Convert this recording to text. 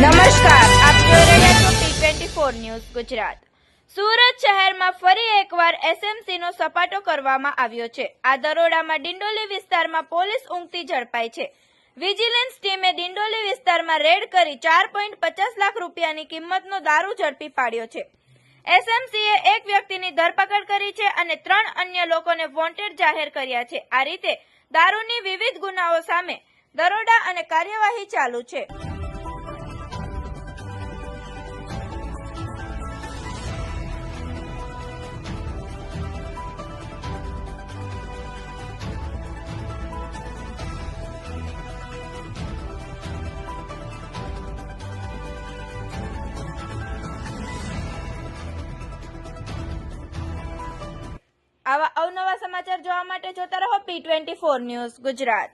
નમસ્કાર, આપ જોઈ રહ્યા છો P24 ન્યૂઝ ગુજરાત। સુરત શહેરમાં ફરી એકવાર એસએમસીનો સપાટો કરવામાં આવ્યો છે। આ દરોડામાં ડિંડોલી વિસ્તારમાં પોલીસ ઊંઘતી ઝડપાઈ છે। વિજિલન્સ ટીમે ડિંડોલી વિસ્તારમાં રેડ કરી 4.50 લાખ રૂપિયાની કિંમતનો દારૂ ઝડપી પાડ્યો છે। એસએમસીએ એક વ્યક્તિની ધરપકડ કરી છે અને 3 અન્ય લોકોને વોન્ટેડ જાહેર કર્યા છે। આ રીતે દારૂની વિવિધ ગુનાઓ સામે દરોડા અને કાર્યવાહી ચાલુ છે। આવા અવનવા સમાચાર જોવા માટે જોતા રહો P24 ન્યૂઝ ગુજરાત।